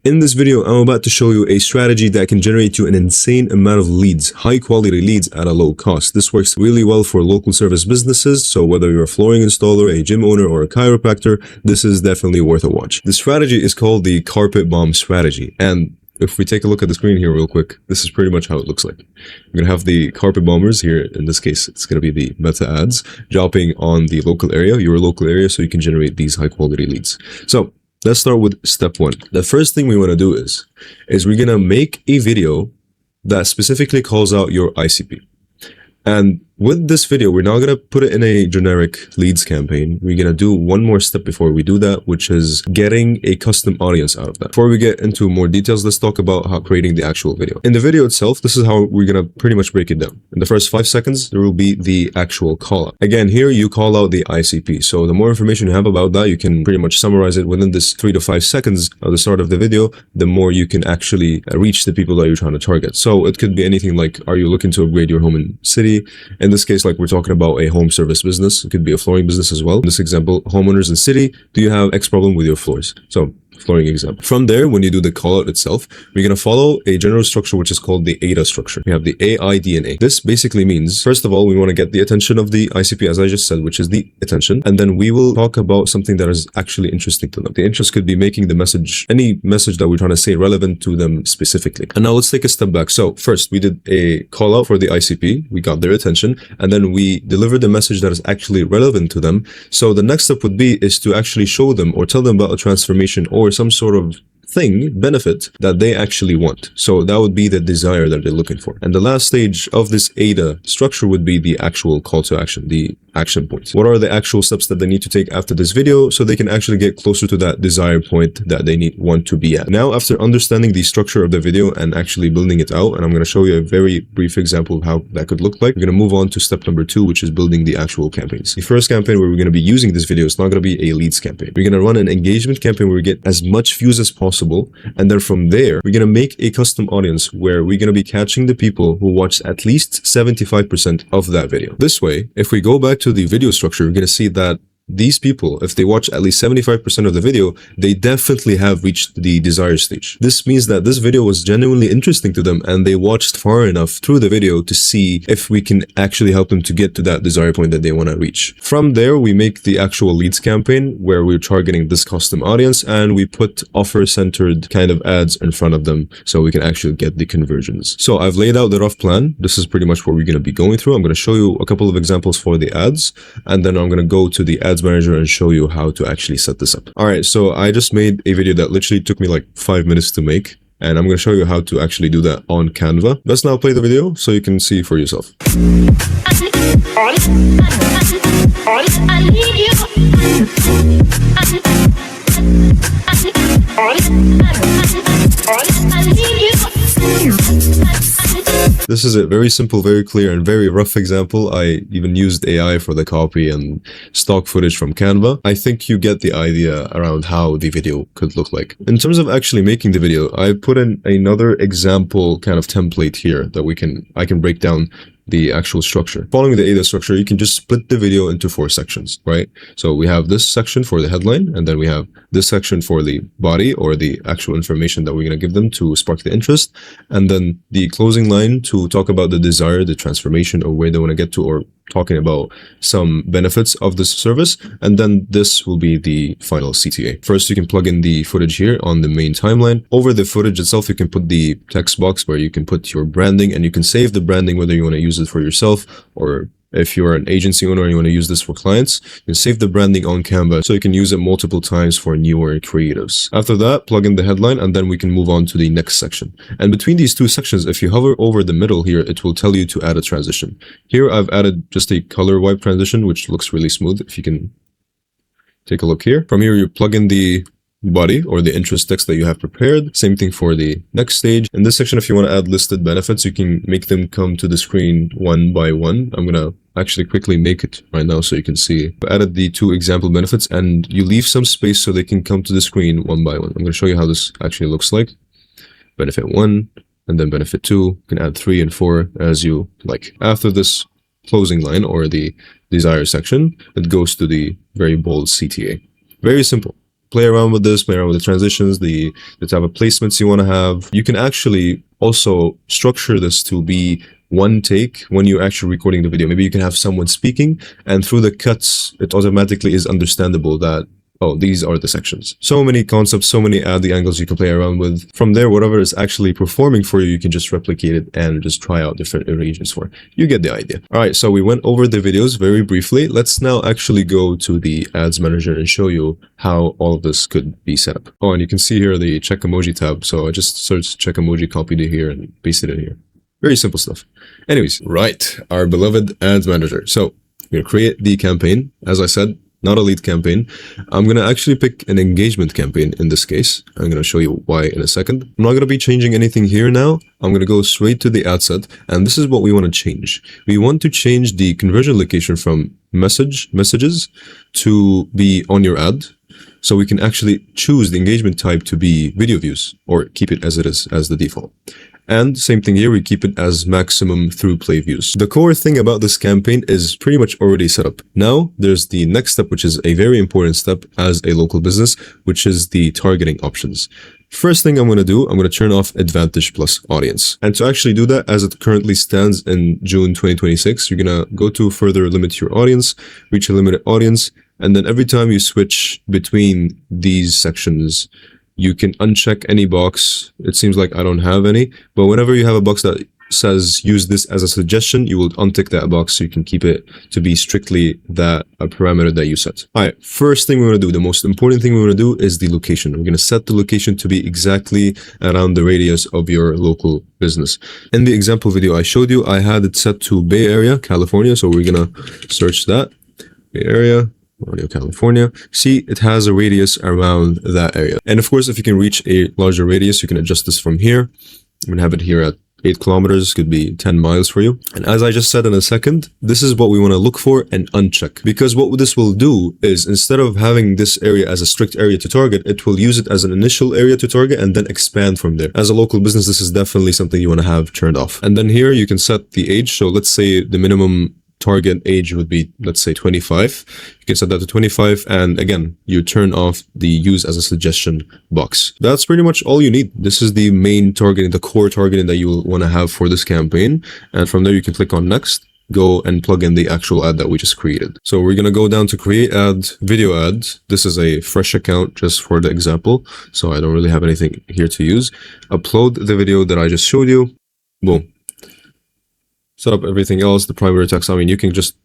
In this video, I'm about to show you a strategy that can generate you an insane amount of leads, high quality leads at a low cost. This works really well for local service businesses, so whether you're a flooring installer, a gym owner, or a chiropractor, this is definitely worth a watch. The strategy is called the carpet bomb strategy, and if we take a look at the screen here real quick, this is pretty much how it looks like. We're going to have the carpet bombers here. In this case, it's going to be the meta ads dropping on the local area, your local area, so you can generate these high quality leads. So let's start with step one. The first thing we want to do is we're going to make a video that specifically calls out your ICP. And with this video, we're not going to put it in a generic leads campaign. We're going to do one more step before we do that, which is getting a custom audience out of that. Before we get into more details, let's talk about how creating the actual video. In the video itself, this is how we're going to pretty much break it down. In the first 5 seconds, there will be the actual call out. Again, here you call out the ICP. So the more information you have about that, you can pretty much summarize it within this 3 to 5 seconds of the start of the video, the more you can actually reach the people that you're trying to target. So it could be anything like, are you looking to upgrade your home and city? In this case, like we're talking about a home service business. It could be a flooring business as well. In this example, homeowners in city, do you have X problem with your floors? So flooring example. From there, when you do the call out itself, we're going to follow a general structure, which is called the AIDA structure. We have the AIDA. This basically means, first of all, we want to get the attention of the ICP, as I just said, which is the attention. And then we will talk about something that is actually interesting to them. The interest could be making the message, any message that we're trying to say relevant to them specifically. And now let's take a step back. So first, we did a call out for the ICP. We got their attention, and then we delivered the message that is actually relevant to them. So the next step would be is to actually show them or tell them about a transformation or some sort of benefit that they actually want. So that would be the desire that they're looking for. And the last stage of this AIDA structure would be the actual call to action, the action points. What are the actual steps that they need to take after this video so they can actually get closer to that desired point that they want to be at. Now, after understanding the structure of the video and actually building it out, and I'm going to show you a very brief example of how that could look like, we're going to move on to step number 2, which is building the actual campaigns. The first campaign where we're going to be using this video is not going to be a leads campaign. We're going to run an engagement campaign where we get as much views as possible. And then from there, we're going to make a custom audience where we're going to be catching the people who watched at least 75% of that video. This way, if we go back to the video structure, we're going to see that these people, if they watch at least 75% of the video, they definitely have reached the desired stage. This means that this video was genuinely interesting to them and they watched far enough through the video to see if we can actually help them to get to that desired point that they want to reach. From there, we make the actual leads campaign where we're targeting this custom audience and we put offer-centered kind of ads in front of them so we can actually get the conversions. So I've laid out the rough plan. This is pretty much what we're going to be going through. I'm going to show you a couple of examples for the ads, and then I'm going to go to the ads manager and show you how to actually set this up. All right, so I just made a video that literally took me like 5 minutes to make, and I'm going to show you how to actually do that on Canva. Let's now play the video so you can see for yourself. This is a very simple, very clear, and very rough example. I even used AI for the copy and stock footage from Canva. I think you get the idea around how the video could look like. In terms of actually making the video, I put in another example kind of template here that I can break down the actual structure. Following the AIDA structure, you can just split the video into 4 sections, right? So we have this section for the headline, and then we have this section for the body or the actual information that we're going to give them to spark the interest, and then the closing line to talk about the desire, the transformation, or where they want to get to, or talking about some benefits of this service. And then this will be the final CTA. First, you can plug in the footage here on the main timeline. Over the footage itself, you can put the text box where you can put your branding, and you can save the branding whether you want to use it for yourself, or if you're an agency owner and you want to use this for clients, you can save the branding on Canva so you can use it multiple times for newer creatives. After that, plug in the headline, and then we can move on to the next section. And between these 2 sections, if you hover over the middle here, it will tell you to add a transition. Here, I've added just a color wipe transition, which looks really smooth. If you can take a look here. From here, you plug in the body or the interest text that you have prepared. Same thing for the next stage. In this section, if you want to add listed benefits, you can make them come to the screen one by one. I'm going to actually quickly make it right now so you can see. I added the 2 example benefits, and you leave some space so they can come to the screen one by one. I'm going to show you how this actually looks like. Benefit 1, and then benefit 2. You can add 3 and 4 as you like. After this closing line or the desire section, it goes to the very bold CTA. Very simple. play around with this, play around with the transitions, the type of placements you want to have. You can actually also structure this to be one take when you're actually recording the video. Maybe you can have someone speaking, and through the cuts, it automatically is understandable that, oh, these are the sections. So many concepts, so many ad angles you can play around with. From there, whatever is actually performing for you, you can just replicate it and just try out different arrangements for it. You get the idea. All right, so we went over the videos very briefly. Let's now actually go to the ads manager and show you how all of this could be set up. Oh, and you can see here the check emoji tab. So I just searched check emoji, copied it here and pasted it here. Very simple stuff. Anyways, right, our beloved ads manager. So we're gonna create the campaign. As I said, not a lead campaign. I'm going to actually pick an engagement campaign in this case. I'm going to show you why in a second. I'm not going to be changing anything here now. I'm going to go straight to the ad set, and this is what we want to change. We want to change the conversion location from messages to be on your ad. So we can actually choose the engagement type to be video views, or keep it as it is, as the default. And same thing here, we keep it as maximum through play views. The core thing about this campaign is pretty much already set up. Now there's the next step, which is a very important step as a local business, which is the targeting options. First thing I'm going to do, I'm going to turn off Advantage Plus Audience. And to actually do that, as it currently stands in June 2026, you're going to go to further limit your audience, reach a limited audience, and then every time you switch between these sections, you can uncheck any box. It seems like I don't have any, but whenever you have a box that says use this as a suggestion, you will untick that box so you can keep it to be strictly that a parameter that you set. All right, first thing we want to do, the most important thing we want to do is the location. We're going to set the location to be exactly around the radius of your local business. In the example video I showed you, I had it set to Bay Area, California. So we're going to search that, Bay Area, California. See, it has a radius around that area. And of course, if you can reach a larger radius, you can adjust this from here. I'm going to have it here at 8 kilometers, could be 10 miles for you. And as I just said in a second, this is what we want to look for and uncheck. Because what this will do is, instead of having this area as a strict area to target, it will use it as an initial area to target and then expand from there. As a local business, this is definitely something you want to have turned off. And then here you can set the age. So let's say the minimum target age would be, let's say 25. You can set that to 25. And again, you turn off the use as a suggestion box. That's pretty much all you need. This is the main targeting, the core targeting that you will want to have for this campaign. And from there, you can click on next, go and plug in the actual ad that we just created. So we're going to go down to create ad, video ads. This is a fresh account just for the example. So I don't really have anything here to use. Upload the video that I just showed you. Boom. Set up everything else, the primary text. I mean, you can just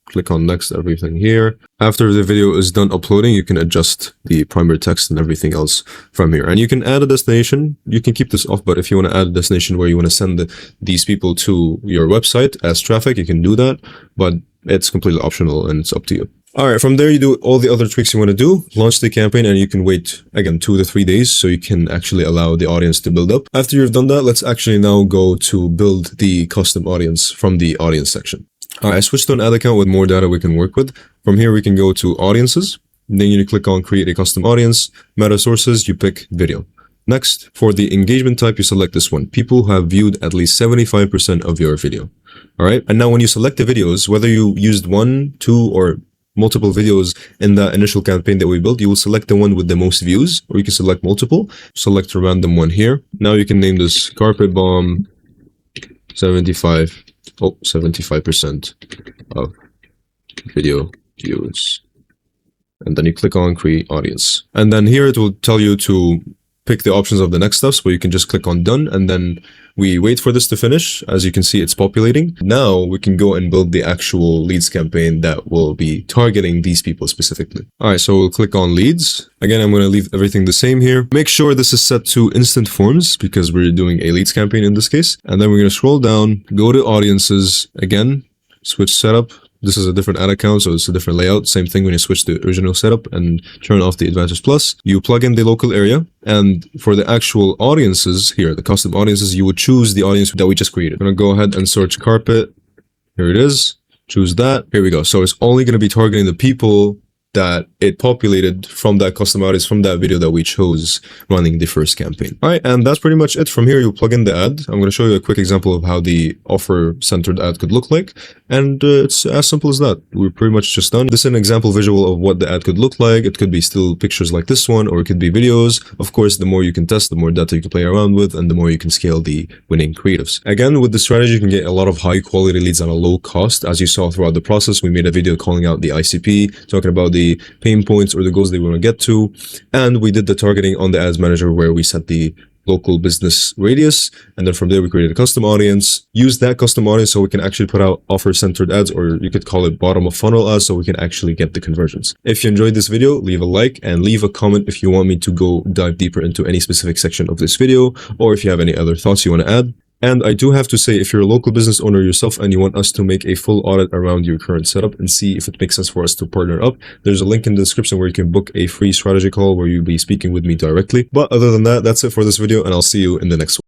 click on next, everything here. After the video is done uploading, you can adjust the primary text and everything else from here. And you can add a destination. You can keep this off, but if you want to add a destination where you want to send these people to your website as traffic, you can do that, but it's completely optional and it's up to you. All right, from there, you do all the other tricks you want to do, launch the campaign, and you can wait, again, 2 to 3 days so you can actually allow the audience to build up. After you've done that, let's actually now go to build the custom audience from the audience section. All right, I switched to an ad account with more data we can work with. From here, we can go to audiences. Then you click on create a custom audience. Meta sources, you pick video. Next, for the engagement type, you select this one, people who have viewed at least 75% of your video. All right, and now when you select the videos, whether you used 1, 2, or multiple videos in the initial campaign that we built, you will select the one with the most views, or you can select multiple. Select a random one here. Now you can name this Carpet Bomb 75% of video views. And then you click on create audience. And then here it will tell you to pick the options of the next steps, where you can just click on done, and then we wait for this to finish. As you can see, it's populating. Now we can go and build the actual leads campaign that will be targeting these people specifically. All right, so we'll click on leads. Again, I'm going to leave everything the same here. Make sure this is set to instant forms because we're doing a leads campaign in this case. And then we're going to scroll down, go to audiences again, switch setup. This is a different ad account, so it's a different layout. Same thing when you switch to original setup and turn off the Advantage Plus. You plug in the local area, and for the actual audiences here, the custom audiences, you would choose the audience that we just created. I'm going to go ahead and search carpet. Here it is. Choose that. Here we go. So it's only going to be targeting the people that it populated from that custom audience from that video that we chose running the first campaign. All right, and that's pretty much it. From here, you plug in the ad. I'm going to show you a quick example of how the offer-centered ad could look like, and it's as simple as that. We're pretty much just done. This is an example visual of what the ad could look like. It could be still pictures like this one, or it could be videos. Of course, the more you can test, the more data you can play around with, and the more you can scale the winning creatives. Again, with this strategy, you can get a lot of high-quality leads at a low cost. As you saw throughout the process, we made a video calling out the ICP, talking about the pain points or the goals they want to get to, and we did the targeting on the ads manager where we set the local business radius, and then from there we created a custom audience, use that custom audience so we can actually put out offer-centered ads, or you could call it bottom of funnel ads, so we can actually get the conversions. If you enjoyed this video, leave a like and leave a comment if you want me to go dive deeper into any specific section of this video, or if you have any other thoughts you want to add. And I do have to say, if you're a local business owner yourself and you want us to make a full audit around your current setup and see if it makes sense for us to partner up, there's a link in the description where you can book a free strategy call where you'll be speaking with me directly. But other than that, that's it for this video, and I'll see you in the next one.